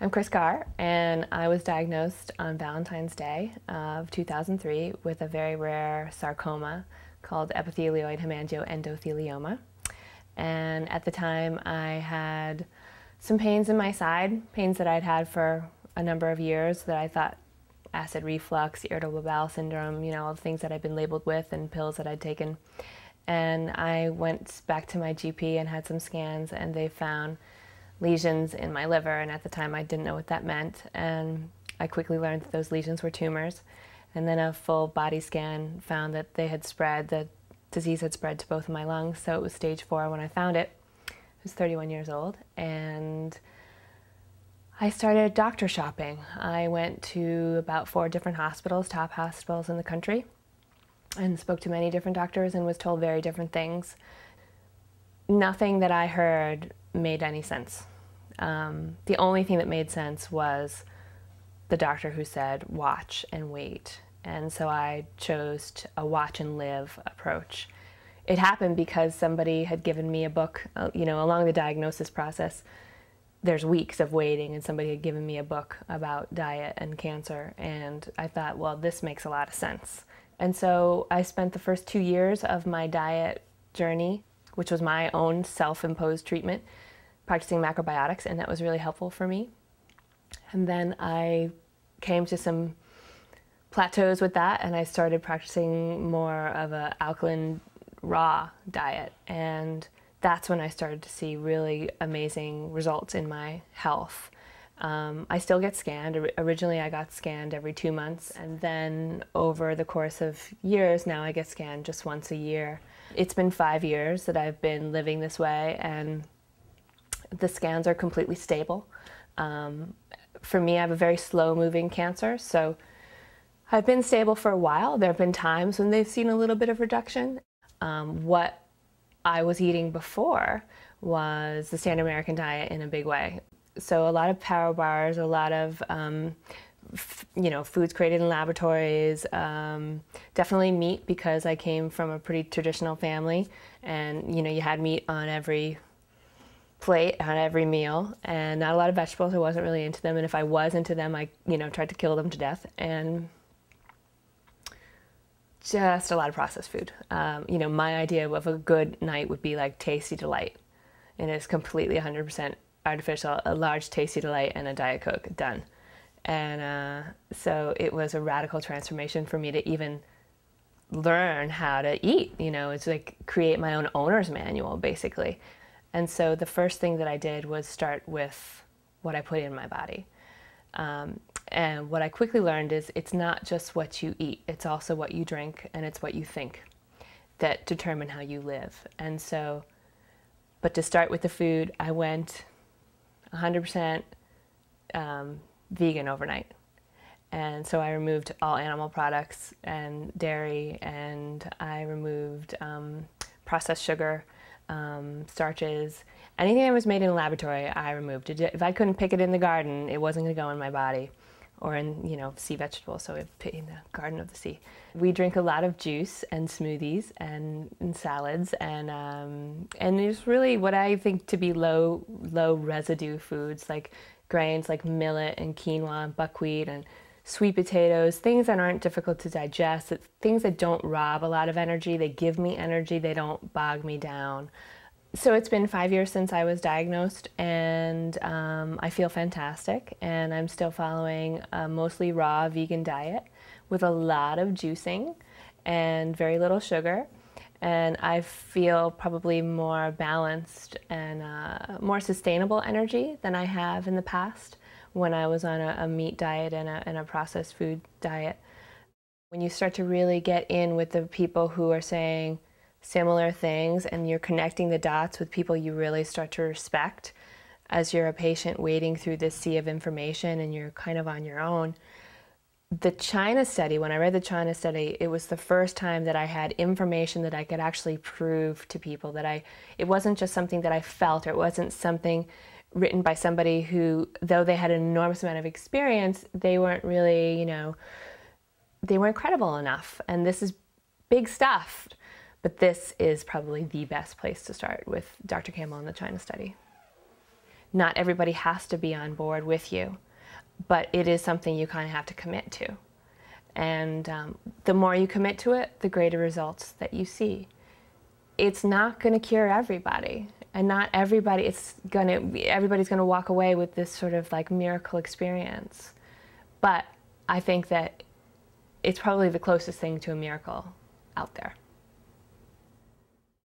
I'm Chris Carr, and I was diagnosed on Valentine's Day of 2003 with a very rare sarcoma called epithelioid hemangioendothelioma. And at the time, I had some pains in my side, pains that I'd had for a number of years that I thought acid reflux, irritable bowel syndrome, all the things that I'd been labeled with and pills that I'd taken. And I went back to my GP and had some scans, and they found lesions in my liver, and at the time I didn't know what that meant, and I quickly learned that those lesions were tumors. And then a full body scan found that they had spread, the disease had spread to both of my lungs, so it was stage 4 when I found it. I was 31 years old, and I started doctor shopping. I went to about 4 different hospitals, top hospitals in the country, and spoke to many different doctors and was told very different things. Nothing that I heard made any sense. The only thing that made sense was the doctor who said, watch and wait. And so I chose a watch and live approach. It happened because somebody had given me a book, along the diagnosis process. There's weeks of waiting, and somebody had given me a book about diet and cancer, and I thought, well, this makes a lot of sense. And so I spent the first 2 years of my diet journey, which was my own self-imposed treatment, practicing macrobiotics, and that was really helpful for me. And then I came to some plateaus with that, and I started practicing more of an alkaline raw diet, and that's when I started to see really amazing results in my health. I still get scanned. Originally I got scanned every 2 months, and then over the course of years now I get scanned just once a year. It's been 5 years that I've been living this way, and the scans are completely stable. For me, I have a very slow-moving cancer, so I've been stable for a while. There have been times when they've seen a little bit of reduction. What I was eating before was the standard American diet in a big way. So a lot of power bars, a lot of foods created in laboratories, definitely meat, because I came from a pretty traditional family, and you had meat on every plate, on every meal, and not a lot of vegetables. I wasn't really into them, and if I was into them, I tried to kill them to death, and just a lot of processed food. My idea of a good night would be like Tasty Delight, and it's completely 100% artificial, a large Tasty Delight and a Diet Coke, done. And so it was a radical transformation for me to even learn how to eat. It's like create my own owner's manual, basically. And so the first thing that I did was start with what I put in my body. And what I quickly learned is it's not just what you eat, it's also what you drink, and it's what you think that determine how you live. And so, but to start with the food, I went 100% vegan overnight. And so I removed all animal products and dairy, and I removed processed sugar, starches, anything that was made in a laboratory, I removed it. If I couldn't pick it in the garden, it wasn't going to go in my body, or in sea vegetables, so in the Garden of the Sea. We drink a lot of juice and smoothies and salads, and it's really what I think to be low residue foods, like grains like millet and quinoa and buckwheat and sweet potatoes, things that aren't difficult to digest, things that don't rob a lot of energy. They give me energy, they don't bog me down. So it's been 5 years since I was diagnosed, and I feel fantastic, and I'm still following a mostly raw vegan diet with a lot of juicing and very little sugar, and I feel probably more balanced and more sustainable energy than I have in the past when I was on a meat diet and a processed food diet. When you start to really get in with the people who are saying similar things, and you're connecting the dots with people you really start to respect as you're a patient wading through this sea of information and you're kind of on your own. The China study, when I read the China study, it was the first time that I had information that I could actually prove to people, that it wasn't just something that I felt, or it wasn't something written by somebody who, though they had an enormous amount of experience, they weren't really, they weren't credible enough. And this is big stuff. But this is probably the best place to start with Dr. Campbell and the China study. Not everybody has to be on board with you, but it is something you kind of have to commit to. And the more you commit to it, the greater results that you see. It's not going to cure everybody, and not everybody, everybody's going to walk away with this sort of like miracle experience. But I think that it's probably the closest thing to a miracle out there.